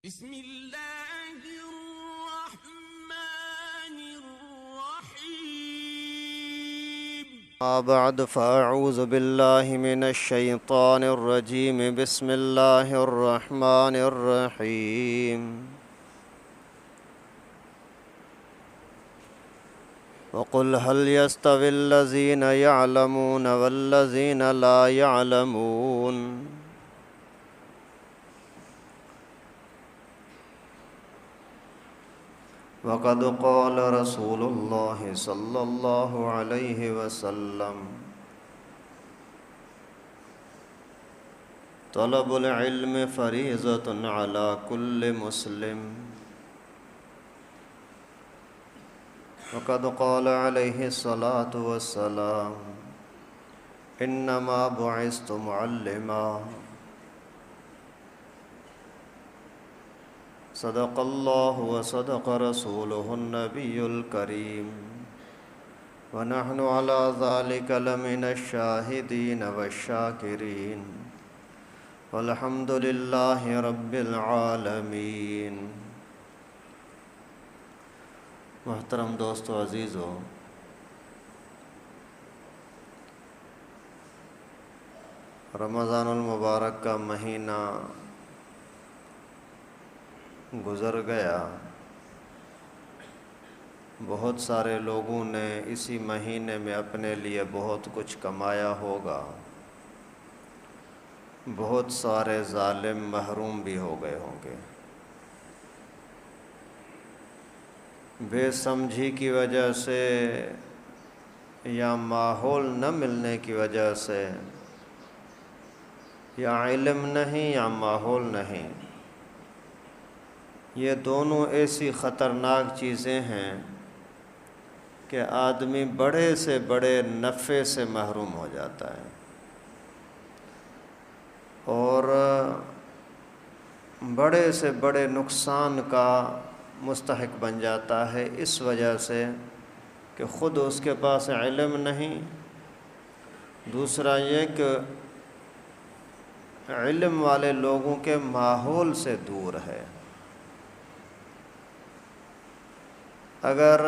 بسم اللہ الرحمن الرحیم بعد فأعوذ باللہ من الشیطان الرجیم بسم اللہ الرحمن الرحیم وقل هل يستوي الذین يعلمون والذین لا يعلمون وقد قال رسول اللہ صلی اللہ علیہ وسلم طلب العلم فریضۃ علی کل مسلم وقد قال علیہ الصلاۃ والسلام انما بعثت معلما صدق اللہ وصدق رسولہ النبی الکریم ونحن علی ذلک لمن الشاہدین والشاکرین والحمد للہ رب العالمین۔ محترم دوستو عزیزو، رمضان المبارک کا مہینہ گزر گیا۔ بہت سارے لوگوں نے اسی مہینے میں اپنے لیے بہت کچھ کمایا ہوگا، بہت سارے ظالم محروم بھی ہو گئے ہوں گے۔ بے سمجھی کی وجہ سے یا ماحول نہ ملنے کی وجہ سے، یا علم نہیں یا ماحول نہیں، یہ دونوں ایسی خطرناک چیزیں ہیں کہ آدمی بڑے سے بڑے نفع سے محروم ہو جاتا ہے اور بڑے سے بڑے نقصان کا مستحق بن جاتا ہے، اس وجہ سے کہ خود اس کے پاس علم نہیں، دوسرا یہ کہ علم والے لوگوں کے ماحول سے دور ہے۔ اگر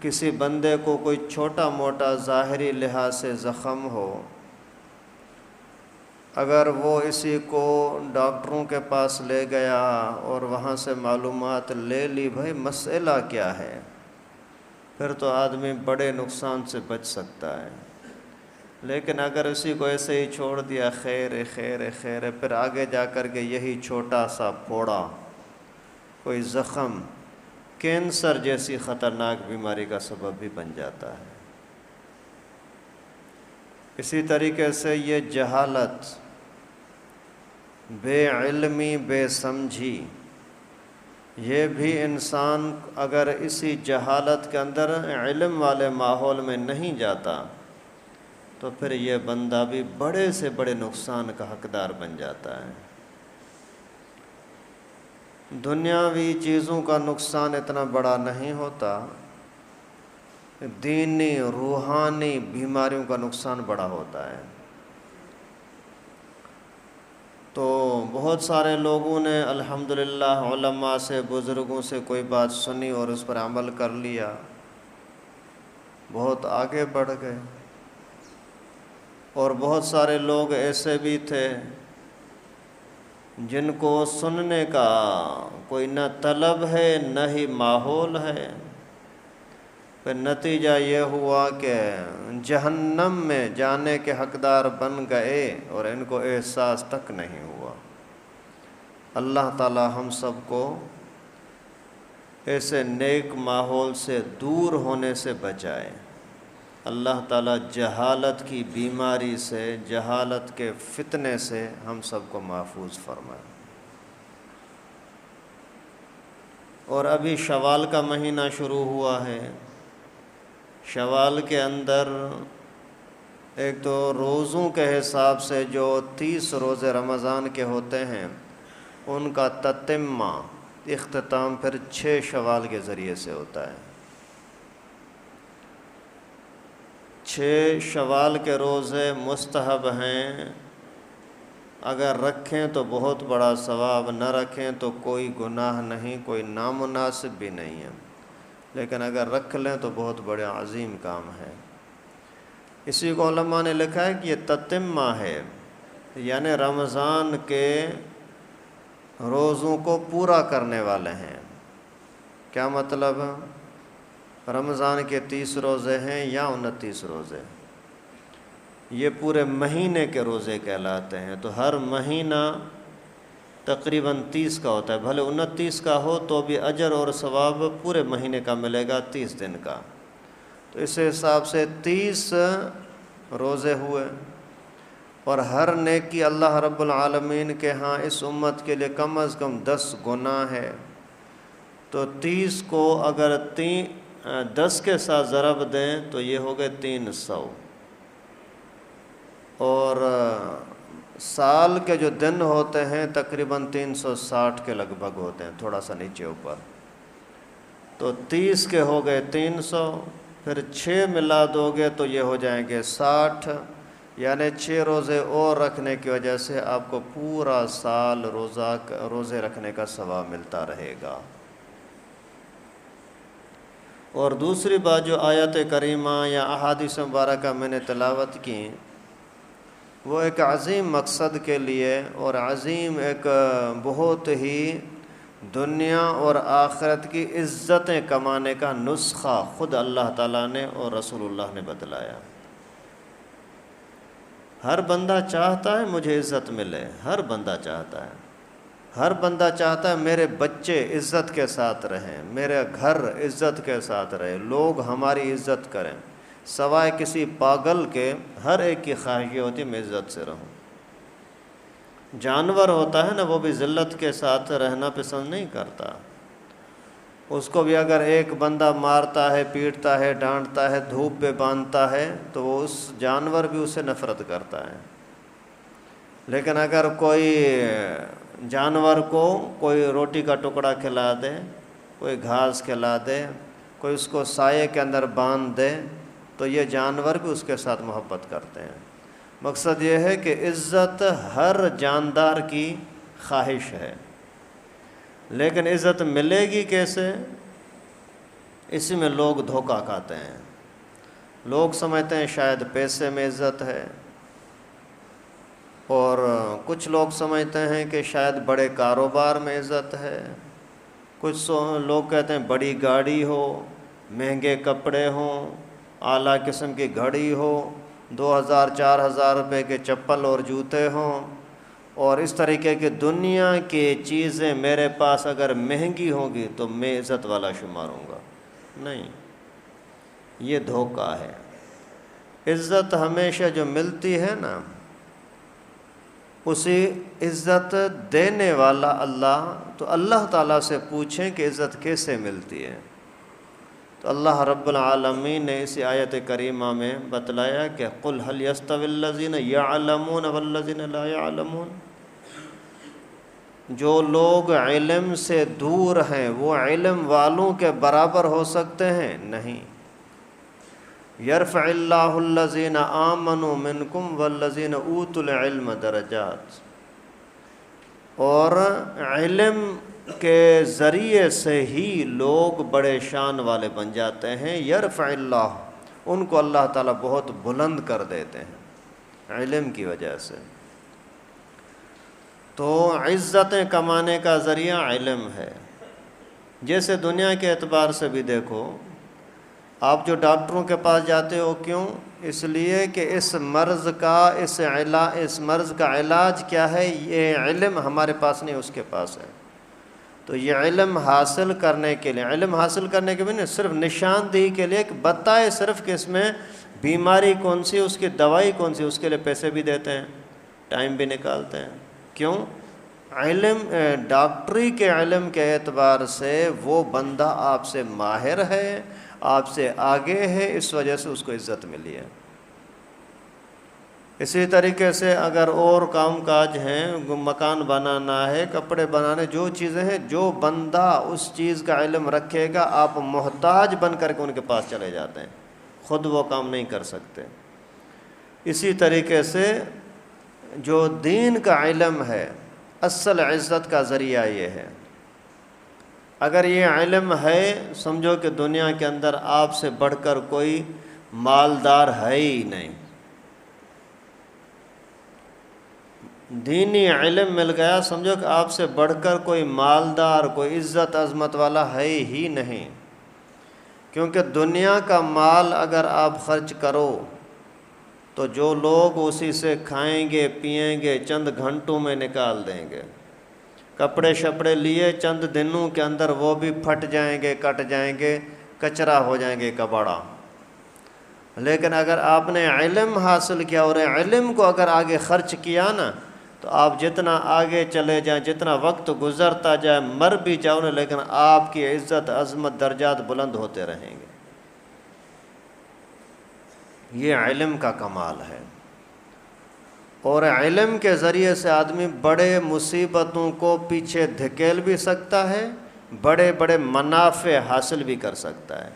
کسی بندے کو کوئی چھوٹا موٹا ظاہری لحاظ سے زخم ہو، اگر وہ اسی کو ڈاکٹروں کے پاس لے گیا اور وہاں سے معلومات لے لی بھائی مسئلہ کیا ہے، پھر تو آدمی بڑے نقصان سے بچ سکتا ہے۔ لیکن اگر اسی کو ایسے ہی چھوڑ دیا خیر خیر خیر، پھر آگے جا کر کے یہی چھوٹا سا پھوڑا، کوئی زخم کینسر جیسی خطرناک بیماری کا سبب بھی بن جاتا ہے۔ اسی طریقے سے یہ جہالت، بے علمی، بے سمجھی، یہ بھی انسان اگر اسی جہالت کے اندر علم والے ماحول میں نہیں جاتا تو پھر یہ بندہ بھی بڑے سے بڑے نقصان کا حقدار بن جاتا ہے۔ دنیاوی چیزوں کا نقصان اتنا بڑا نہیں ہوتا، دینی روحانی بیماریوں کا نقصان بڑا ہوتا ہے۔ تو بہت سارے لوگوں نے الحمدللہ علماء سے، بزرگوں سے کوئی بات سنی اور اس پر عمل کر لیا، بہت آگے بڑھ گئے، اور بہت سارے لوگ ایسے بھی تھے جن کو سننے کا کوئی نہ طلب ہے نہ ہی ماحول ہے، پھر نتیجہ یہ ہوا کہ جہنم میں جانے کے حقدار بن گئے اور ان کو احساس تک نہیں ہوا۔ اللہ تعالی ہم سب کو ایسے نیک ماحول سے دور ہونے سے بچائے۔ اللہ تعالیٰ جہالت کی بیماری سے، جہالت کے فتنے سے ہم سب کو محفوظ فرمائے۔ اور ابھی شوال کا مہینہ شروع ہوا ہے۔ شوال کے اندر ایک تو روزوں کے حساب سے جو 30 روزے رمضان کے ہوتے ہیں ان کا تتمہ، اختتام پھر 6 شوال کے ذریعے سے ہوتا ہے۔ 6 شوال کے روزے مستحب ہیں اگر رکھیں تو بہت بڑا ثواب، نہ رکھیں تو کوئی گناہ نہیں، کوئی نامناسب بھی نہیں ہے، لیکن اگر رکھ لیں تو بہت بڑا عظیم کام ہے۔ اسی کو علماء نے لکھا ہے کہ یہ تتمہ ہے، یعنی رمضان کے روزوں کو پورا کرنے والے ہیں۔ کیا مطلب؟ رمضان کے 30 روزے ہیں یا 29 روزے، یہ پورے مہینے کے روزے کہلاتے ہیں۔ تو ہر مہینہ تقریباً 30 کا ہوتا ہے، بھلے 29 کا ہو تو بھی اجر اور ثواب پورے مہینے کا ملے گا، 30 دن کا۔ تو اس حساب سے 30 روزے ہوئے، اور ہر نیکی اللہ رب العالمین کے ہاں اس امت کے لیے کم از کم 10 گنا ہے۔ تو 30 کو اگر 10 کے ساتھ ضرب دیں تو یہ ہو گئے 300، اور سال کے جو دن ہوتے ہیں تقریباً 360 کے لگ بھگ ہوتے ہیں، تھوڑا سا نیچے اوپر۔ تو 30 کے ہو گئے 300، پھر 6 ملا دو گے تو یہ ہو جائیں گے 60، یعنی 6 روزے اور رکھنے کی وجہ سے آپ کو پورا سال روزے رکھنے کا ثواب ملتا رہے گا۔ اور دوسری بات جو آیت کریمہ یا احادیث مبارکہ میں نے تلاوت کی، وہ ایک عظیم مقصد کے لیے اور عظیم ایک بہت ہی دنیا اور آخرت کی عزتیں کمانے کا نسخہ خود اللہ تعالیٰ نے اور رسول اللہ نے بتلایا۔ ہر بندہ چاہتا ہے مجھے عزت ملے، ہر بندہ چاہتا ہے، ہر بندہ چاہتا ہے میرے بچے عزت کے ساتھ رہیں، میرے گھر عزت کے ساتھ رہے، لوگ ہماری عزت کریں، سوائے کسی پاگل کے ہر ایک کی خواہش یہ ہوتی ہے میں عزت سے رہوں۔ جانور ہوتا ہے نا، وہ بھی ذلت کے ساتھ رہنا پسند نہیں کرتا، اس کو بھی اگر ایک بندہ مارتا ہے، پیٹتا ہے، ڈانٹتا ہے، دھوپ پہ باندھتا ہے تو وہ اس جانور بھی اسے نفرت کرتا ہے۔ لیکن اگر کوئی جانور کو کوئی روٹی کا ٹکڑا کھلا دے، کوئی گھاس کھلا دے، کوئی اس کو سائے کے اندر باندھ دے تو یہ جانور بھی اس کے ساتھ محبت کرتے ہیں۔ مقصد یہ ہے کہ عزت ہر جاندار کی خواہش ہے، لیکن عزت ملے گی کیسے؟ اسی میں لوگ دھوکہ کھاتے ہیں۔ لوگ سمجھتے ہیں شاید پیسے میں عزت ہے، اور کچھ لوگ سمجھتے ہیں کہ شاید بڑے کاروبار میں عزت ہے، کچھ لوگ کہتے ہیں بڑی گاڑی ہو، مہنگے کپڑے ہوں، اعلیٰ قسم کی گھڑی ہو، 2000-4000 روپے کے چپل اور جوتے ہوں، اور اس طریقے کی دنیا کی چیزیں میرے پاس اگر مہنگی ہوں گی تو میں عزت والا شمار ہوں گا۔ نہیں، یہ دھوکہ ہے۔ عزت ہمیشہ جو ملتی ہے نا، اسی عزت دینے والا اللہ، تو اللہ تعالیٰ سے پوچھیں کہ عزت کیسے ملتی ہے، تو اللہ رب العالمین نے اسی آیت کریمہ میں بتلایا کہ قُلْ هَلْ يَسْتَوِي الَّذِينَ يَعْلَمُونَ وَالَّذِينَ لَا يَعْلَمُونَ، جو لوگ علم سے دور ہیں وہ علم والوں کے برابر ہو سکتے ہیں؟ نہیں۔ يَرْفَعِ اللَّهُ الَّذِينَ آمَنُوا مِنْكُمْ وَالَّذِينَ أُوتُوا الْعِلْمَ دَرَجَاتٍ، اور علم کے ذریعے سے ہی لوگ بڑے شان والے بن جاتے ہیں۔ یرفع اللہ، ان کو اللہ تعالیٰ بہت بلند کر دیتے ہیں علم کی وجہ سے۔ تو عزتیں کمانے کا ذریعہ علم ہے۔ جیسے دنیا کے اعتبار سے بھی دیکھو، آپ جو ڈاکٹروں کے پاس جاتے ہو کیوں؟ اس لیے کہ اس مرض کا علاج کیا ہے، یہ علم ہمارے پاس نہیں، اس کے پاس ہے۔ تو یہ علم حاصل کرنے کے لیے، علم حاصل کرنے کے بھی نہیں، صرف نشاندہی کے لیے کہ بتائے صرف کہ اس میں بیماری کون سی، اس کی دوائی کون سی، اس کے لیے پیسے بھی دیتے ہیں، ٹائم بھی نکالتے ہیں۔ کیوں؟ علم، ڈاکٹری کے علم کے اعتبار سے وہ بندہ آپ سے ماہر ہے، آپ سے آگے ہے، اس وجہ سے اس کو عزت ملی ہے۔ اسی طریقے سے اگر اور کام کاج ہیں، مکان بنانا ہے، کپڑے بنانے، جو چیزیں ہیں، جو بندہ اس چیز کا علم رکھے گا آپ محتاج بن کر کے ان کے پاس چلے جاتے ہیں، خود وہ کام نہیں کر سکتے۔ اسی طریقے سے جو دین کا علم ہے اصل عزت کا ذریعہ یہ ہے۔ اگر یہ علم ہے سمجھو کہ دنیا کے اندر آپ سے بڑھ کر کوئی مالدار ہے ہی نہیں۔ دینی علم مل گیا سمجھو کہ آپ سے بڑھ کر کوئی مالدار، کوئی عزت عظمت والا ہے ہی نہیں، کیونکہ دنیا کا مال اگر آپ خرچ کرو تو جو لوگ اسی سے کھائیں گے پئیں گے چند گھنٹوں میں نکال دیں گے۔ کپڑے شپڑے لیے چند دنوں کے اندر وہ بھی پھٹ جائیں گے، کٹ جائیں گے، کچرا ہو جائیں گے کباڑا۔ لیکن اگر آپ نے علم حاصل کیا اور علم کو اگر آگے خرچ کیا نا تو آپ جتنا آگے چلے جائیں، جتنا وقت گزرتا جائے، مر بھی جاؤ لیکن آپ کی عزت عظمت درجات بلند ہوتے رہیں گے۔ یہ علم کا کمال ہے، اور علم کے ذریعے سے آدمی بڑے مصیبتوں کو پیچھے دھکیل بھی سکتا ہے، بڑے بڑے منافع حاصل بھی کر سکتا ہے۔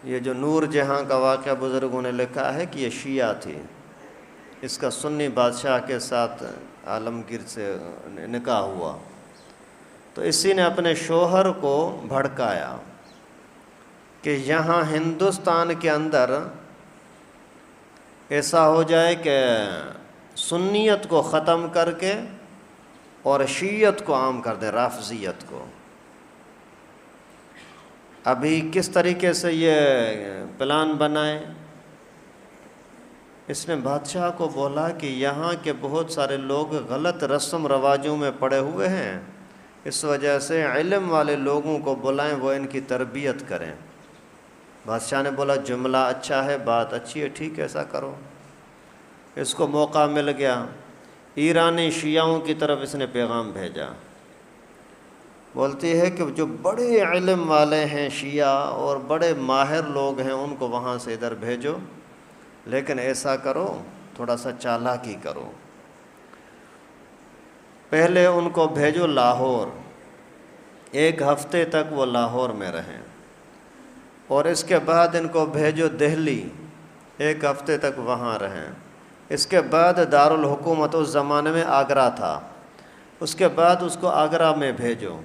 یہ جو نور جہاں کا واقعہ بزرگوں نے لکھا ہے کہ یہ شیعہ تھی، اس کا سنی بادشاہ کے ساتھ عالمگیر سے نکاح ہوا، تو اسی نے اپنے شوہر کو بھڑکایا کہ یہاں ہندوستان کے اندر ایسا ہو جائے کہ سنیت کو ختم کر کے اور شیعت کو عام کر دیں، رافضیت کو۔ ابھی کس طریقے سے یہ پلان بنائے؟ اس نے بادشاہ کو بولا کہ یہاں کے بہت سارے لوگ غلط رسم رواجوں میں پڑے ہوئے ہیں، اس وجہ سے علم والے لوگوں کو بلائیں، وہ ان کی تربیت کریں۔ بادشاہ نے بولا جملہ اچھا ہے، بات اچھی ہے، ٹھیک ہے ایسا کرو۔ اس کو موقع مل گیا، ایرانی شیعوں کی طرف اس نے پیغام بھیجا، بولتی ہے کہ جو بڑے علم والے ہیں شیعہ اور بڑے ماہر لوگ ہیں ان کو وہاں سے ادھر بھیجو، لیکن ایسا کرو تھوڑا سا چالاکی کرو۔ پہلے ان کو بھیجو لاہور، 1 ہفتے تک وہ لاہور میں رہیں، اور اس کے بعد ان کو بھیجو دہلی، 1 ہفتے تک وہاں رہیں۔ اس کے بعد دارالحکومت اس زمانے میں آگرہ تھا، اس کے بعد اس کو آگرہ میں بھیجو،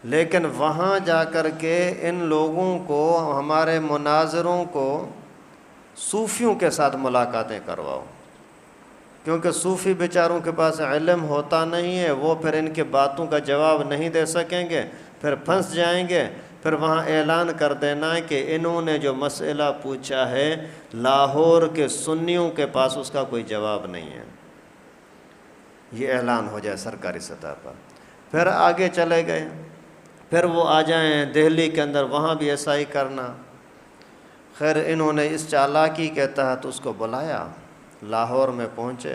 لیکن وہاں جا کر کے ان لوگوں کو، ہمارے مناظروں کو صوفیوں کے ساتھ ملاقاتیں کرواؤ، کیونکہ صوفی بیچاروں کے پاس علم ہوتا نہیں ہے، وہ پھر ان کے باتوں کا جواب نہیں دے سکیں گے، پھر پھنس جائیں گے۔ پھر وہاں اعلان کر دینا کہ انہوں نے جو مسئلہ پوچھا ہے لاہور کے سنیوں کے پاس اس کا کوئی جواب نہیں ہے، یہ اعلان ہو جائے سرکاری سطح پر۔ پھر آگے چلے گئے، پھر وہ آ جائیں دہلی کے اندر، وہاں بھی ایسا ہی کرنا۔ خیر انہوں نے اس چالاکی کے تحت اس کو بلایا، لاہور میں پہنچے،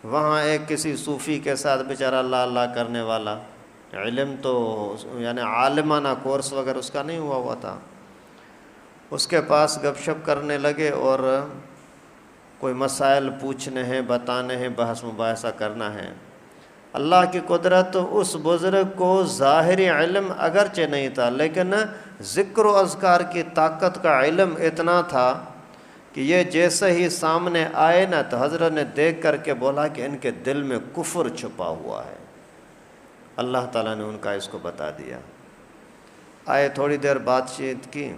وہاں ایک کسی صوفی کے ساتھ بیچارہ اللہ اللہ کرنے والا، علم تو یعنی عالمانہ کورس وغیرہ اس کا نہیں ہوا تھا، اس کے پاس گپ شپ کرنے لگے اور کوئی مسائل پوچھنے ہیں، بتانے ہیں، بحث مباحثہ کرنا ہے۔ اللہ کی قدرت، اس بزرگ کو ظاہری علم اگرچہ نہیں تھا لیکن ذکر و اذکار کی طاقت کا علم اتنا تھا کہ یہ جیسے ہی سامنے آئے نا تو حضرت نے دیکھ کر کے بولا کہ ان کے دل میں کفر چھپا ہوا ہے۔ اللہ تعالیٰ نے ان کا اس کو بتا دیا۔ آئے، تھوڑی دیر بات چیت کی،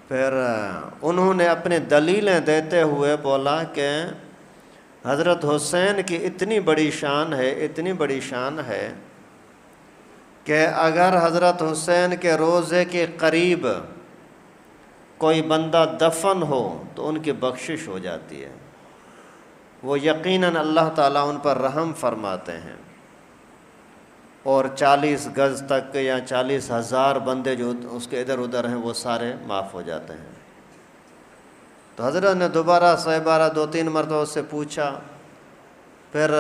پھر انہوں نے اپنی دلیلیں دیتے ہوئے بولا کہ حضرت حسین کی اتنی بڑی شان ہے، اتنی بڑی شان ہے کہ اگر حضرت حسین کے روضے کے قریب کوئی بندہ دفن ہو تو ان کی بخشش ہو جاتی ہے، وہ یقیناً اللہ تعالیٰ ان پر رحم فرماتے ہیں، اور 40 گز تک یا 40,000 بندے جو اس کے ادھر ادھر ہیں وہ سارے معاف ہو جاتے ہیں۔ تو حضرت نے دوبارہ 2-3 مرتبہ اس سے پوچھا، پھر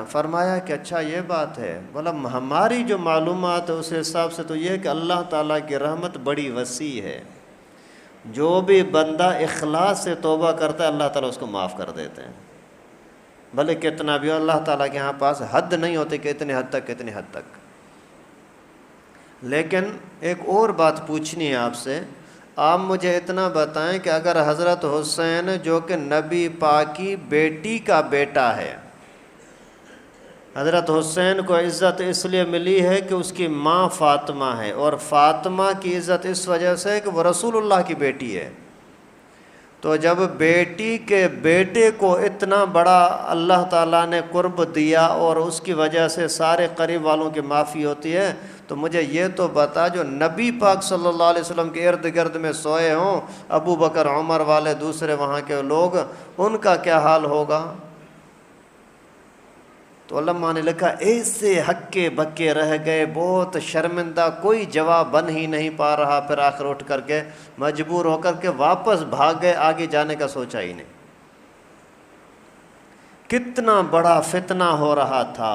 فرمایا کہ اچھا یہ بات ہے، بولا ہماری جو معلومات ہے اس حساب سے تو یہ کہ اللہ تعالیٰ کی رحمت بڑی وسیع ہے، جو بھی بندہ اخلاص سے توبہ کرتا ہے اللہ تعالیٰ اس کو معاف کر دیتے ہیں، بھلے کتنا بھی ہو، اللہ تعالیٰ کے ہاں پاس حد نہیں ہوتی کہ اتنے حد تک اتنی حد تک۔ لیکن ایک اور بات پوچھنی ہے آپ سے، آپ مجھے اتنا بتائیں کہ اگر حضرت حسین جو کہ نبی پاک کی بیٹی کا بیٹا ہے، حضرت حسین کو عزت اس لیے ملی ہے کہ اس کی ماں فاطمہ ہے، اور فاطمہ کی عزت اس وجہ سے ہے کہ وہ رسول اللہ کی بیٹی ہے، تو جب بیٹی کے بیٹے کو اتنا بڑا اللہ تعالیٰ نے قرب دیا اور اس کی وجہ سے سارے قریب والوں کی معافی ہوتی ہے، تو مجھے یہ تو بتا جو نبی پاک صلی اللہ علیہ وسلم کے ارد گرد میں سوئے ہوں، ابو بکر عمر والے دوسرے وہاں کے لوگ، ان کا کیا حال ہوگا؟ تو علماء نے لکھا ایسے ہکے بکے رہ گئے، بہت شرمندہ، کوئی جواب بن ہی نہیں پا رہا، پھر آخر اٹھ کر کے مجبور ہو کر کے واپس بھاگ گئے، آگے جانے کا سوچا ہی نہیں۔ کتنا بڑا فتنہ ہو رہا تھا،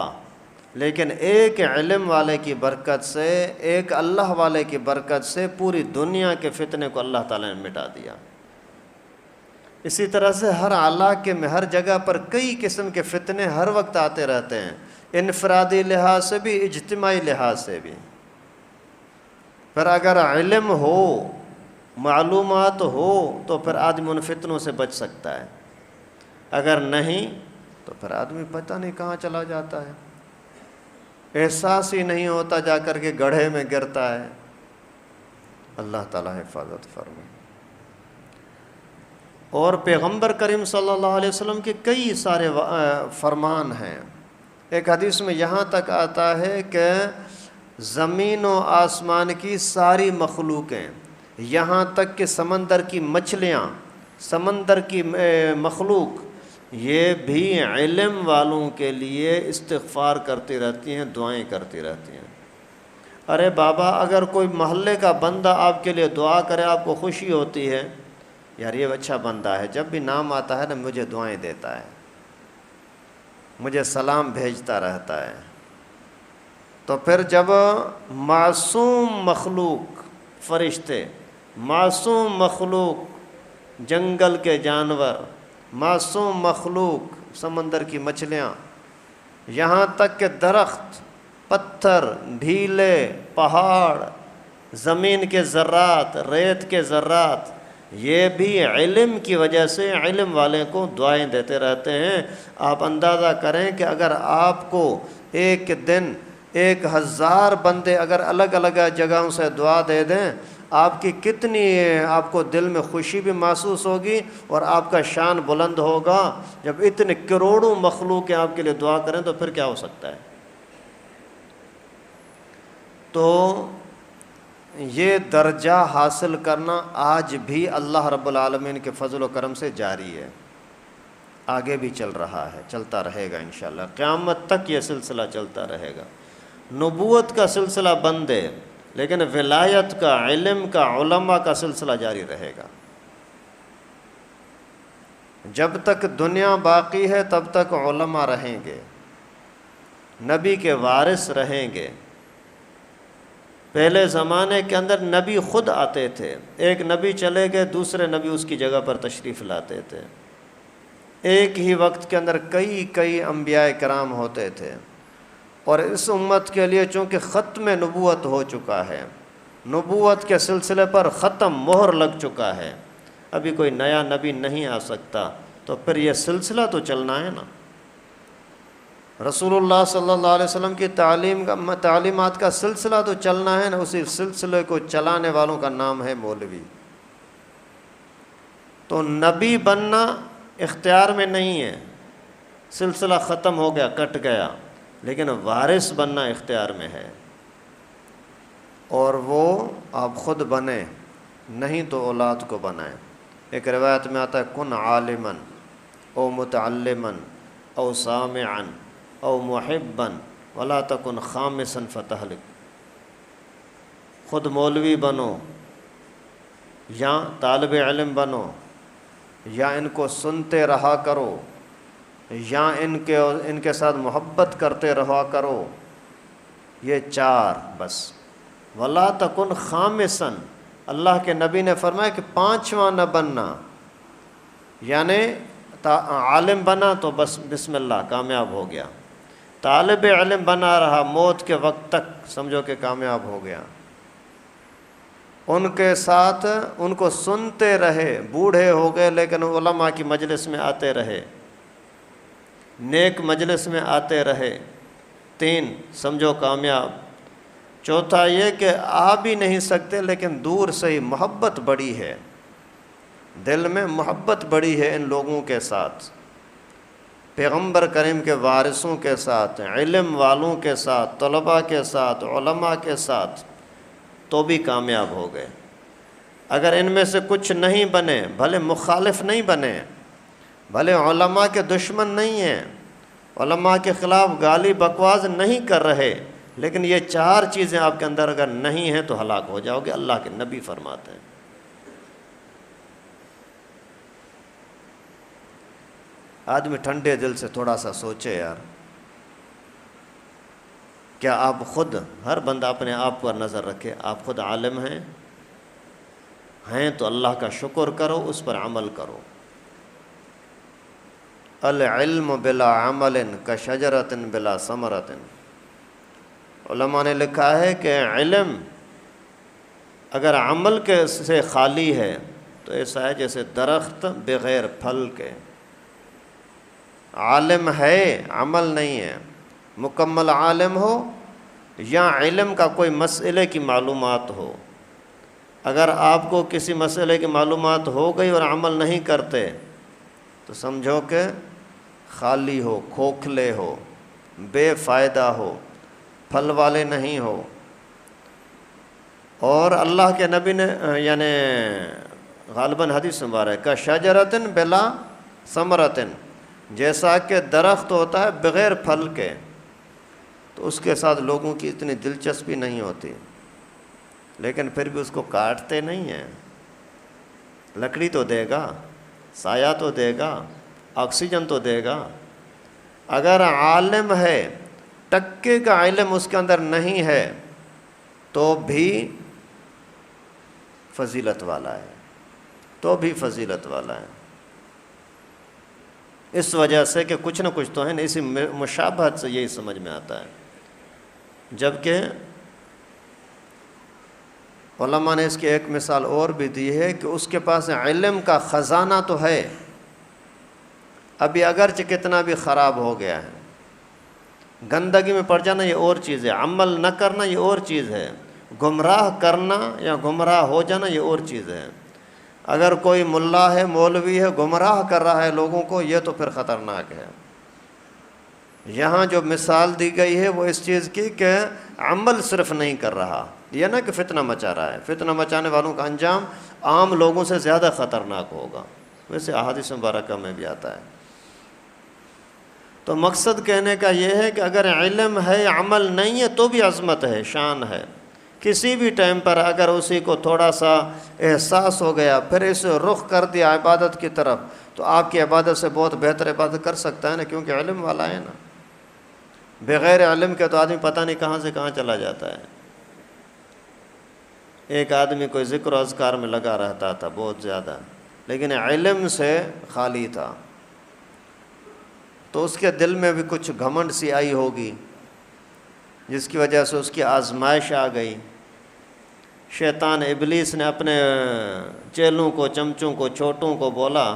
لیکن ایک علم والے کی برکت سے، ایک اللہ والے کی برکت سے پوری دنیا کے فتنے کو اللہ تعالیٰ نے مٹا دیا۔ اسی طرح سے ہر علاقے میں، ہر جگہ پر کئی قسم کے فتنے ہر وقت آتے رہتے ہیں، انفرادی لحاظ سے بھی، اجتماعی لحاظ سے بھی۔ پھر اگر علم ہو، معلومات ہو، تو پھر آدمی ان فتنوں سے بچ سکتا ہے، اگر نہیں تو پھر آدمی پتہ نہیں کہاں چلا جاتا ہے، احساس ہی نہیں ہوتا، جا کر کے گڑھے میں گرتا ہے۔ اللہ تعالیٰ حفاظت فرمائے۔ اور پیغمبر کریم صلی اللہ علیہ وسلم کے کئی سارے فرمان ہیں۔ ایک حدیث میں یہاں تک آتا ہے کہ زمین و آسمان کی ساری مخلوقیں، یہاں تک کہ سمندر کی مچھلیاں، سمندر کی مخلوق، یہ بھی علم والوں کے لیے استغفار کرتی رہتی ہیں، دعائیں کرتی رہتی ہیں۔ ارے بابا، اگر کوئی محلے کا بندہ آپ کے لیے دعا کرے، آپ کو خوشی ہوتی ہے، یار یہ اچھا بندہ ہے، جب بھی نام آتا ہے نا مجھے دعائیں دیتا ہے، مجھے سلام بھیجتا رہتا ہے، تو پھر جب معصوم مخلوق، فرشتے، معصوم مخلوق، جنگل کے جانور، معصوم مخلوق، سمندر کی مچھلیاں، یہاں تک کہ درخت، پتھر، ڈھیلے، پہاڑ، زمین کے ذرات، ریت کے ذرات، یہ بھی علم کی وجہ سے علم والے کو دعائیں دیتے رہتے ہیں۔ آپ اندازہ کریں کہ اگر آپ کو ایک دن 1000 بندے اگر الگ الگ جگہوں سے دعا دے دیں، آپ کی کتنی، آپ کو دل میں خوشی بھی محسوس ہوگی اور آپ کا شان بلند ہوگا۔ جب اتنے کروڑوں مخلوقیں آپ کے لیے دعا کریں تو پھر کیا ہو سکتا ہے؟ تو یہ درجہ حاصل کرنا آج بھی اللہ رب العالمین کے فضل و کرم سے جاری ہے، آگے بھی چل رہا ہے، چلتا رہے گا انشاءاللہ، قیامت تک یہ سلسلہ چلتا رہے گا۔ نبوت کا سلسلہ بند ہے، لیکن ولایت کا، علم کا، علماء کا سلسلہ جاری رہے گا۔ جب تک دنیا باقی ہے تب تک علماء رہیں گے، نبی کے وارث رہیں گے۔ پہلے زمانے کے اندر نبی خود آتے تھے، ایک نبی چلے گئے دوسرے نبی اس کی جگہ پر تشریف لاتے تھے، ایک ہی وقت کے اندر کئی انبیاء کرام ہوتے تھے۔ اور اس امت کے لیے چونکہ ختم نبوت ہو چکا ہے، نبوت کے سلسلے پر ختم، مہر لگ چکا ہے، ابھی کوئی نیا نبی نہیں آ سکتا، تو پھر یہ سلسلہ تو چلنا ہے نا۔ رسول اللہ صلی اللہ علیہ وسلم کی تعلیمات کا سلسلہ تو چلنا ہے نا، اسی سلسلے کو چلانے والوں کا نام ہے مولوی۔ تو نبی بننا اختیار میں نہیں ہے، سلسلہ ختم ہو گیا، کٹ گیا، لیکن وارث بننا اختیار میں ہے، اور وہ آپ خود بنیں، نہیں تو اولاد کو بنائیں۔ ایک روایت میں آتا ہے کن عالماً او متعلماً او سامعاً او محباً ولا تکن خامساً فتہلک۔ خود مولوی بنو یا طالب علم بنو، یا ان کو سنتے رہا کرو، یا ان کے ساتھ محبت کرتے رہا کرو، یہ 4 بس۔ ولا تکن خامساً، اللہ کے نبی نے فرمایا کہ 5واں نہ بننا، یعنی عالم بنا تو بس بسم اللہ کامیاب ہو گیا، طالب علم بنا رہا موت کے وقت تک، سمجھو کہ کامیاب ہو گیا۔ ان کے ساتھ ان کو سنتے رہے، بوڑھے ہو گئے لیکن علماء کی مجلس میں آتے رہے، نیک مجلس میں آتے رہے۔ 3 سمجھو کامیاب۔ چوتھا یہ کہ آ بھی نہیں سکتے لیکن دور سے ہی محبت بڑی ہے، دل میں محبت بڑی ہے ان لوگوں کے ساتھ، پیغمبر کریم کے وارثوں کے ساتھ، علم والوں کے ساتھ، طلباء کے ساتھ، علماء کے ساتھ، تو بھی کامیاب ہو گئے۔ اگر ان میں سے کچھ نہیں بنے، بھلے مخالف نہیں بنے، بھلے علماء کے دشمن نہیں ہیں، علماء کے خلاف گالی بکواس نہیں کر رہے، لیکن یہ 4 چیزیں آپ کے اندر اگر نہیں ہیں تو ہلاک ہو جاؤ گے، اللہ کے نبی فرماتے ہیں۔ آدمی ٹھنڈے دل سے تھوڑا سا سوچے یار، کیا آپ خود، ہر بندہ اپنے آپ پر نظر رکھے، آپ خود عالم ہیں تو اللہ کا شکر کرو، اس پر عمل کرو۔ العلم بلا عمل کشجرۃ بلا ثمرۃ، علماء نے لکھا ہے کہ علم اگر عمل کے سے خالی ہے تو ایسا ہے جیسے درخت بغیر پھل کے۔ عالم ہے، عمل نہیں ہے، مکمل عالم ہو یا علم کا کوئی مسئلے کی معلومات ہو، اگر آپ کو کسی مسئلے کی معلومات ہو گئی اور عمل نہیں کرتے تو سمجھو کہ خالی ہو، کھوکھلے ہو، بے فائدہ ہو، پھل والے نہیں ہو۔ اور اللہ کے نبی نے یعنی غالباً حدیث مبارک کا شجرۃ بلا ثمرۃ، جیسا کہ درخت ہوتا ہے بغیر پھل کے تو اس کے ساتھ لوگوں کی اتنی دلچسپی نہیں ہوتی، لیکن پھر بھی اس کو کاٹتے نہیں ہیں، لکڑی تو دے گا، سایہ تو دے گا، آکسیجن تو دے گا۔ اگر عالم ہے، ٹکے کا علم اس کے اندر نہیں ہے تو بھی فضیلت والا ہے، تو بھی فضیلت والا ہے۔ اس وجہ سے کہ کچھ نہ کچھ تو ہے نا، اسی مشابہت سے یہی سمجھ میں آتا ہے۔ جبکہ علماء نے اس کی ایک مثال اور بھی دی ہے کہ اس کے پاس علم کا خزانہ تو ہے، ابھی اگرچہ کتنا بھی خراب ہو گیا ہے، گندگی میں پڑ جانا یہ اور چیز ہے، عمل نہ کرنا یہ اور چیز ہے، گمراہ کرنا یا گمراہ ہو جانا یہ اور چیز ہے۔ اگر کوئی ملا ہے، مولوی ہے، گمراہ کر رہا ہے لوگوں کو، یہ تو پھر خطرناک ہے۔ یہاں جو مثال دی گئی ہے وہ اس چیز کی کہ عمل صرف نہیں کر رہا، یہ نہ کہ فتنہ مچا رہا ہے، فتنہ مچانے والوں کا انجام عام لوگوں سے زیادہ خطرناک ہوگا، ویسے احادیث مبارکہ میں بھی آتا ہے۔ تو مقصد کہنے کا یہ ہے کہ اگر علم ہے، عمل نہیں ہے تو بھی عظمت ہے، شان ہے۔ کسی بھی ٹائم پر اگر اسی کو تھوڑا سا احساس ہو گیا، پھر اسے رخ کر دیا عبادت کی طرف، تو آپ کی عبادت سے بہت بہتر عبادت کر سکتا ہے نا، کیونکہ علم والا ہے نا۔ بغیر علم کے تو آدمی پتہ نہیں کہاں سے کہاں چلا جاتا ہے۔ ایک آدمی کوئی ذکر و اذکار میں لگا رہتا تھا بہت زیادہ، لیکن علم سے خالی تھا، تو اس کے دل میں بھی کچھ گھمنڈ سی آئی ہوگی، جس کی وجہ سے اس کی آزمائش آ گئی۔ شیطان ابلیس نے اپنے چیلوں کو، چمچوں کو، چھوٹوں کو بولا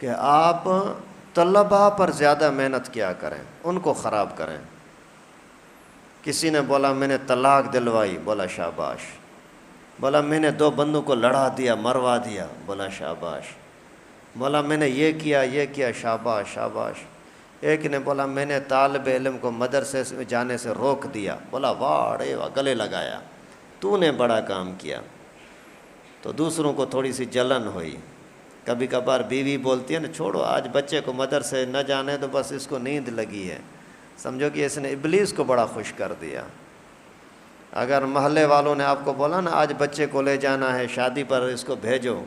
کہ آپ طلباء پر زیادہ محنت کیا کریں، ان کو خراب کریں۔ کسی نے بولا میں نے طلاق دلوائی، بولا شاباش۔ بولا میں نے 2 بندوں کو لڑا دیا، مروا دیا، بولا شاباش۔ بولا میں نے یہ کیا، شاباش شاباش۔ ایک نے بولا میں نے طالب علم کو مدرسے میں جانے سے روک دیا، بولا واہ رے واہ، گلے لگایا، تو نے بڑا کام کیا۔ تو دوسروں کو تھوڑی سی جلن ہوئی۔ کبھی کبھار بیوی بولتی ہے نا، چھوڑو آج بچے کو مدرسے نہ جانے تو بس اس کو نیند لگی ہے، سمجھو کہ اس نے ابلیس کو بڑا خوش کر دیا۔ اگر محلے والوں نے آپ کو بولا نا آج بچے کو لے جانا ہے شادی پر، اس کو بھیجو،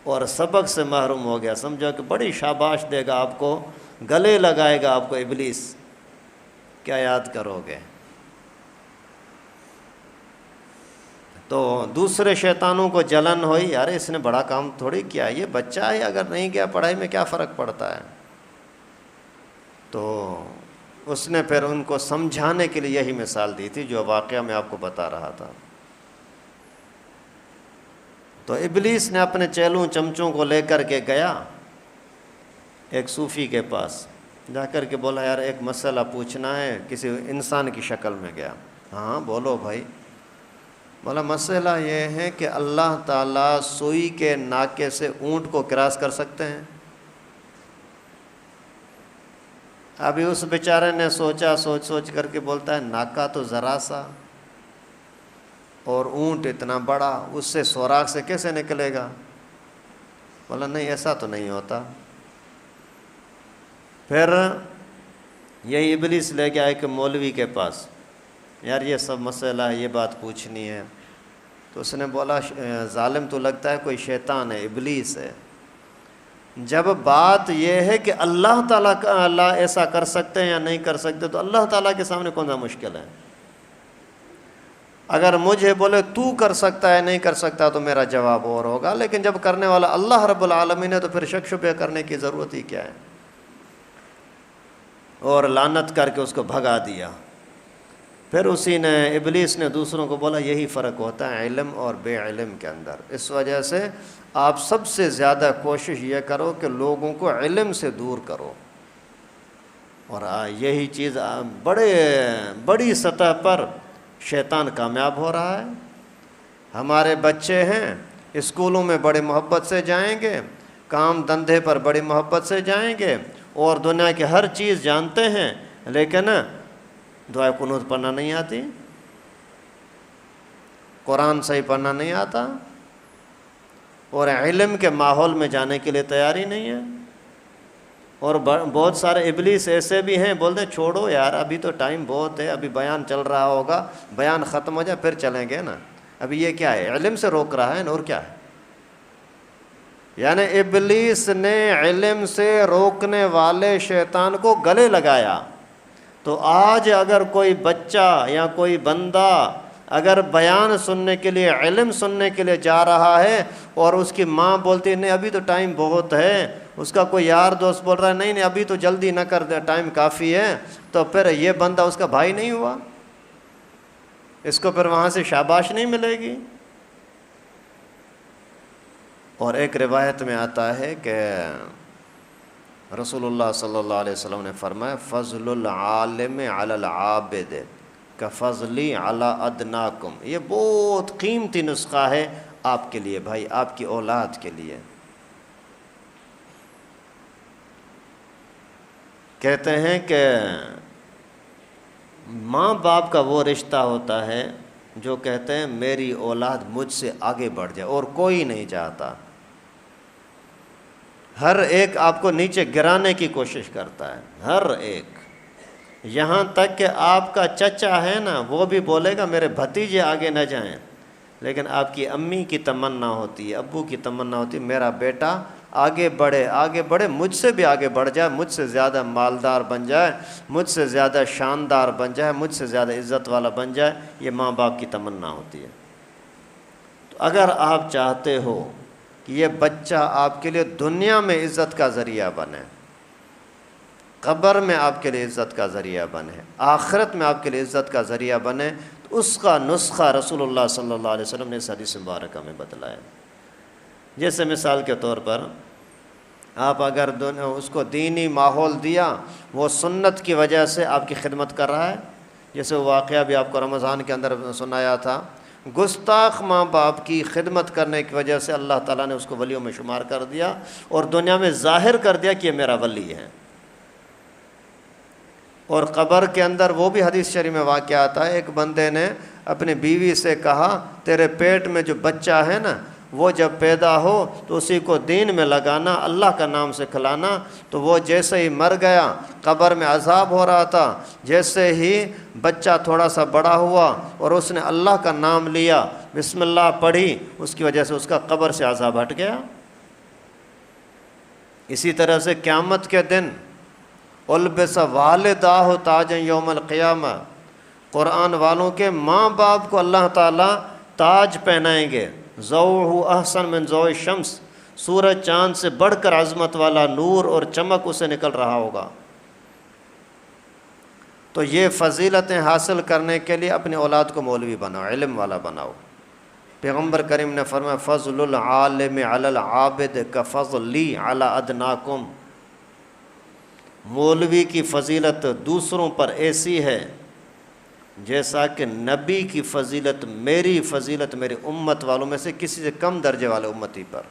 اور سبق سے محروم ہو گیا، سمجھو کہ بڑی شاباش دے گا آپ کو، گلے لگائے گا آپ کو ابلیس، کیا یاد کرو گے؟ تو دوسرے شیطانوں کو جلن ہوئی، یار اس نے بڑا کام تھوڑی کیا، یہ بچہ ہے، اگر نہیں گیا پڑھائی میں کیا فرق پڑتا ہے۔ تو اس نے پھر ان کو سمجھانے کے لیے یہی مثال دی تھی جو واقعہ میں آپ کو بتا رہا تھا۔ تو ابلیس نے اپنے چیلوں چمچوں کو لے کر کے گیا ایک صوفی کے پاس، جا کر کے بولا یار ایک مسئلہ پوچھنا ہے، کسی انسان کی شکل میں گیا۔ ہاں بولو بھائی۔ بولا مسئلہ یہ ہے کہ اللہ تعالیٰ سوئی کے ناکے سے اونٹ کو کراس کر سکتے ہیں؟ ابھی اس بیچارے نے سوچا، سوچ کر کے بولتا ہے ناکا تو ذرا سا اور اونٹ اتنا بڑا، اس سے سوراخ سے کیسے نکلے گا؟ بولا نہیں ایسا تو نہیں ہوتا۔ پھر یہی ابلیس لے کے آئے کہ مولوی کے پاس، یار یہ سب مسئلہ ہے، یہ بات پوچھنی ہے۔ تو اس نے بولا ظالم تو لگتا ہے کوئی شیطان ہے، ابلیس ہے۔ جب بات یہ ہے کہ اللہ تعالیٰ اللہ ایسا کر سکتے ہیں یا نہیں کر سکتے، تو اللہ تعالیٰ کے سامنے کون سا مشکل ہے؟ اگر مجھے بولے تو کر سکتا ہے نہیں کر سکتا تو میرا جواب اور ہوگا، لیکن جب کرنے والا اللہ رب العالمین ہے تو پھر شک شبہ کرنے کی ضرورت ہی کیا ہے؟ اور لعنت کر کے اس کو بھگا دیا۔ پھر اسی نے ابلیس نے دوسروں کو بولا یہی فرق ہوتا ہے علم اور بے علم کے اندر، اس وجہ سے آپ سب سے زیادہ کوشش یہ کرو کہ لوگوں کو علم سے دور کرو، اور یہی چیز بڑی سطح پر شیطان کامیاب ہو رہا ہے۔ ہمارے بچے ہیں اسکولوں میں بڑی محبت سے جائیں گے، کام دھندے پر بڑی محبت سے جائیں گے، اور دنیا کی ہر چیز جانتے ہیں، لیکن دعائے قنوت پڑھنا نہیں آتی، قرآن صحیح پڑھنا نہیں آتا، اور علم کے ماحول میں جانے کے لیے تیاری نہیں ہے۔ اور بہت سارے ابلیس ایسے بھی ہیں، بولتے چھوڑو یار ابھی تو ٹائم بہت ہے، ابھی بیان چل رہا ہوگا، بیان ختم ہو جائے پھر چلیں گے نا، ابھی یہ کیا ہے؟ علم سے روک رہا ہے نا، اور کیا ہے؟ یعنی ابلیس نے علم سے روکنے والے شیطان کو گلے لگایا۔ تو آج اگر کوئی بچہ یا کوئی بندہ اگر بیان سننے کے لیے، علم سننے کے لیے جا رہا ہے، اور اس کی ماں بولتی ہے نہیں ابھی تو ٹائم بہت ہے، اس کا کوئی یار دوست بول رہا ہے نہیں ابھی تو جلدی نہ کر دے، ٹائم کافی ہے، تو پھر یہ بندہ اس کا بھائی نہیں ہوا، اس کو پھر وہاں سے شاباش نہیں ملے گی۔ اور ایک روایت میں آتا ہے کہ رسول اللہ صلی اللہ علیہ وسلم نے فرمایا فضل العالم علی العابد کفضلی علی ادناکم، یہ بہت قیمتی نسخہ ہے آپ کے لیے بھائی، آپ کی اولاد کے لیے۔ کہتے ہیں کہ ماں باپ کا وہ رشتہ ہوتا ہے جو کہتے ہیں میری اولاد مجھ سے آگے بڑھ جائے، اور کوئی نہیں چاہتا، ہر ایک آپ کو نیچے گرانے کی کوشش کرتا ہے، ہر ایک، یہاں تک کہ آپ کا چچا ہے نا وہ بھی بولے گا میرے بھتیجے آگے نہ جائیں، لیکن آپ کی امی کی تمنا ہوتی ہے، ابو کی تمنا ہوتی ہے میرا بیٹا آگے بڑھے، مجھ سے بھی آگے بڑھ جائے، مجھ سے زیادہ مالدار بن جائے، مجھ سے زیادہ شاندار بن جائے، مجھ سے زیادہ عزت والا بن جائے، یہ ماں باپ کی تمنا ہوتی ہے۔ تو اگر آپ چاہتے ہو کہ یہ بچہ آپ کے لیے دنیا میں عزت کا ذریعہ بنے، قبر میں آپ کے لیے عزت کا ذریعہ بنے، آخرت میں آپ کے لیے عزت کا ذریعہ بنے، تو اس کا نسخہ رسول اللہ صلی اللہ علیہ وسلم نے اس حدیث مبارکہ میں بتلایا۔ جیسے مثال کے طور پر آپ اگر اس کو دینی ماحول دیا، وہ سنت کی وجہ سے آپ کی خدمت کر رہا ہے، جیسے وہ واقعہ بھی آپ کو رمضان کے اندر سنایا تھا، گستاخ ماں باپ کی خدمت کرنے کی وجہ سے اللہ تعالیٰ نے اس کو ولیوں میں شمار کر دیا، اور دنیا میں ظاہر کر دیا کہ یہ میرا ولی ہے۔ اور قبر کے اندر وہ بھی حدیث شریف میں واقعہ آتا ہے، ایک بندے نے اپنی بیوی سے کہا تیرے پیٹ میں جو بچہ ہے نا وہ جب پیدا ہو تو اسی کو دین میں لگانا، اللہ کا نام سے کھلانا۔ تو وہ جیسے ہی مر گیا، قبر میں عذاب ہو رہا تھا، جیسے ہی بچہ تھوڑا سا بڑا ہوا اور اس نے اللہ کا نام لیا، بسم اللہ پڑھی، اس کی وجہ سے اس کا قبر سے عذاب ہٹ گیا۔ اسی طرح سے قیامت کے دن البس والداہ تاج یوم القیامہ، قرآن والوں کے ماں باپ کو اللہ تعالیٰ تاج پہنائیں گے، ضوءہ احسن من ضوء الشمس، سورج چاند سے بڑھ کر عظمت والا نور اور چمک اسے نکل رہا ہوگا۔ تو یہ فضیلتیں حاصل کرنے کے لیے اپنی اولاد کو مولوی بناؤ، علم والا بناؤ، پیغمبر کریم نے فرمایا فضل العالم علی العابد کفضلی علی ادناکم، مولوی کی فضیلت دوسروں پر ایسی ہے جیسا کہ نبی کی فضیلت، میری فضیلت میری امت والوں میں سے کسی سے کم درجے والے امتی پر،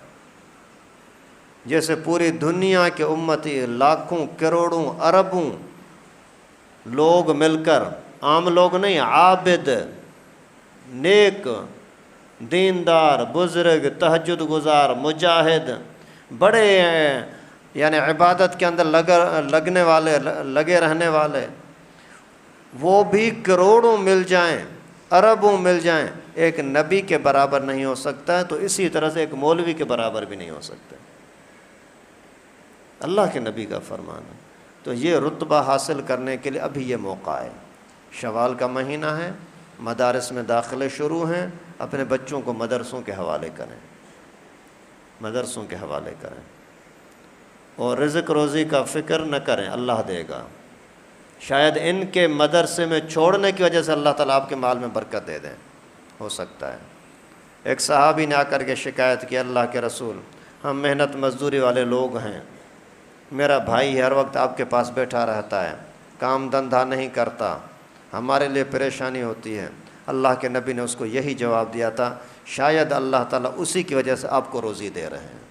جیسے پوری دنیا کے امتی لاکھوں کروڑوں اربوں لوگ مل کر، عام لوگ نہیں، عابد، نیک، دیندار، بزرگ، تہجد گزار، مجاہد، بڑے یعنی عبادت کے اندر لگنے والے، لگے رہنے والے، وہ بھی کروڑوں مل جائیں، اربوں مل جائیں، ایک نبی کے برابر نہیں ہو سکتا ہے، تو اسی طرح سے ایک مولوی کے برابر بھی نہیں ہو سکتا، اللہ کے نبی کا فرمان ہے۔ تو یہ رتبہ حاصل کرنے کے لیے ابھی یہ موقع ہے، شوال کا مہینہ ہے، مدارس میں داخلے شروع ہیں، اپنے بچوں کو مدرسوں کے حوالے کریں، مدرسوں کے حوالے کریں، اور رزق روزی کا فکر نہ کریں، اللہ دے گا، شاید ان کے مدرسے میں چھوڑنے کی وجہ سے اللہ تعالیٰ آپ کے مال میں برکت دے دیں، ہو سکتا ہے۔ ایک صحابی نے آ کر کے شکایت کی، اللہ کے رسول ہم محنت مزدوری والے لوگ ہیں، میرا بھائی ہر وقت آپ کے پاس بیٹھا رہتا ہے، کام دھندا نہیں کرتا، ہمارے لیے پریشانی ہوتی ہے۔ اللہ کے نبی نے اس کو یہی جواب دیا تھا، شاید اللہ تعالیٰ اسی کی وجہ سے آپ کو روزی دے رہے ہیں،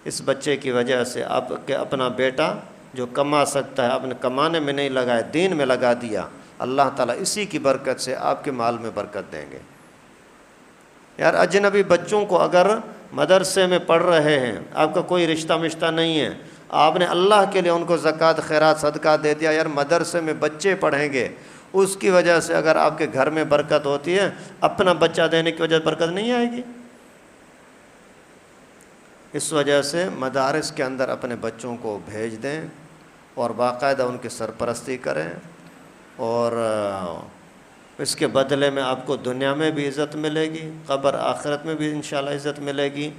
اس بچے کی وجہ سے آپ کے اپنا بیٹا جو کما سکتا ہے اپنے کمانے میں نہیں لگائے، دین میں لگا دیا، اللہ تعالیٰ اسی کی برکت سے آپ کے مال میں برکت دیں گے۔ یار اجنبی بچوں کو اگر مدرسے میں پڑھ رہے ہیں، آپ کا کوئی رشتہ مشتہ نہیں ہے، آپ نے اللہ کے لیے ان کو زکوٰۃ خیرات صدقہ دے دیا، یار مدرسے میں بچے پڑھیں گے، اس کی وجہ سے اگر آپ کے گھر میں برکت ہوتی ہے، اپنا بچہ دینے کی وجہ سے برکت نہیں آئے گی؟ اس وجہ سے مدارس کے اندر اپنے بچوں کو بھیج دیں اور باقاعدہ ان کی سرپرستی کریں، اور اس کے بدلے میں آپ کو دنیا میں بھی عزت ملے گی، قبر آخرت میں بھی انشاءاللہ عزت ملے گی،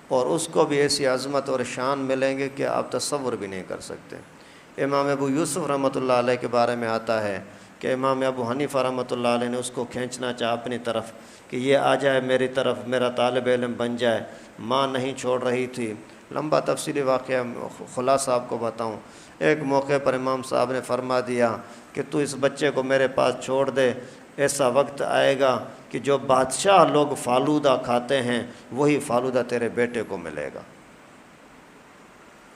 اور اس کو بھی ایسی عظمت اور شان ملیں گے کہ آپ تصور بھی نہیں کر سکتے۔ امام ابو یوسف رحمۃ اللہ علیہ کے بارے میں آتا ہے کہ امام ابو حنیفہ رحمۃ اللہ علیہ نے اس کو کھینچنا چاہا اپنی طرف کہ یہ آ جائے میری طرف، میرا طالب علم بن جائے، ماں نہیں چھوڑ رہی تھی، لمبا تفصیلی واقعہ خلاصہ آپ کو بتاؤں۔ ایک موقع پر امام صاحب نے فرما دیا کہ تو اس بچے کو میرے پاس چھوڑ دے، ایسا وقت آئے گا کہ جو بادشاہ لوگ فالودہ کھاتے ہیں وہی فالودہ تیرے بیٹے کو ملے گا۔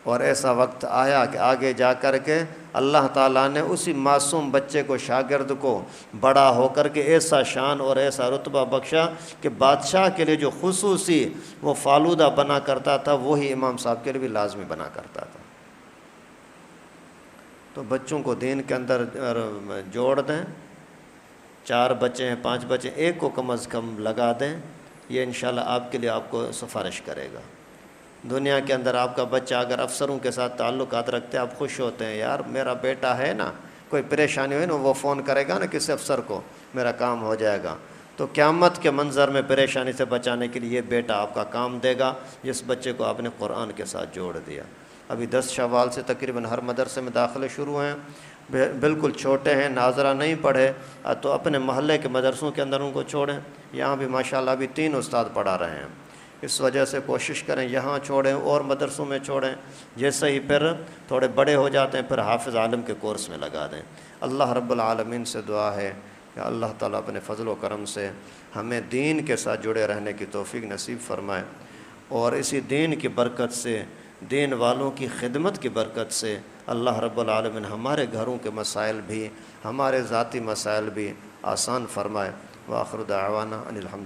اور ایسا وقت آیا کہ آگے جا کر کے اللہ تعالیٰ نے اسی معصوم بچے کو، شاگرد کو، بڑا ہو کر کے ایسا شان اور ایسا رتبہ بخشا کہ بادشاہ کے لیے جو خصوصی وہ فالودہ بنا کرتا تھا وہی امام صاحب کے لیے بھی لازمی بنا کرتا تھا۔ تو بچوں کو دین کے اندر جوڑ دیں، 4 بچے ہیں، 5 بچے، ایک کو کم از کم لگا دیں، یہ انشاءاللہ آپ کے لیے آپ کو سفارش کرے گا۔ دنیا کے اندر آپ کا بچہ اگر افسروں کے ساتھ تعلقات رکھتے ہیں، آپ خوش ہوتے ہیں، یار میرا بیٹا ہے نا، کوئی پریشانی ہوئی نا وہ فون کرے گا نا کسی افسر کو، میرا کام ہو جائے گا۔ تو قیامت کے منظر میں پریشانی سے بچانے کے لیے یہ بیٹا آپ کا کام دے گا، جس بچے کو آپ نے قرآن کے ساتھ جوڑ دیا۔ ابھی 10 شوال سے تقریباً ہر مدرسے میں داخلے شروع ہیں، بالکل چھوٹے ہیں، ناظرہ نہیں پڑھے تو اپنے محلے کے مدرسوں کے اندر ان کو چھوڑیں۔ یہاں بھی ماشاءاللہ ابھی 3 استاد پڑھا رہے ہیں، اس وجہ سے کوشش کریں یہاں چھوڑیں اور مدرسوں میں چھوڑیں، جیسے ہی پھر تھوڑے بڑے ہو جاتے ہیں پھر حافظ عالم کے کورس میں لگا دیں۔ اللہ رب العالمین سے دعا ہے کہ اللہ تعالیٰ اپنے فضل و کرم سے ہمیں دین کے ساتھ جڑے رہنے کی توفیق نصیب فرمائے، اور اسی دین کی برکت سے، دین والوں کی خدمت کی برکت سے اللہ رب العالمین ہمارے گھروں کے مسائل بھی، ہمارے ذاتی مسائل بھی آسان فرمائے۔ وآخر دعوانا ان الحمد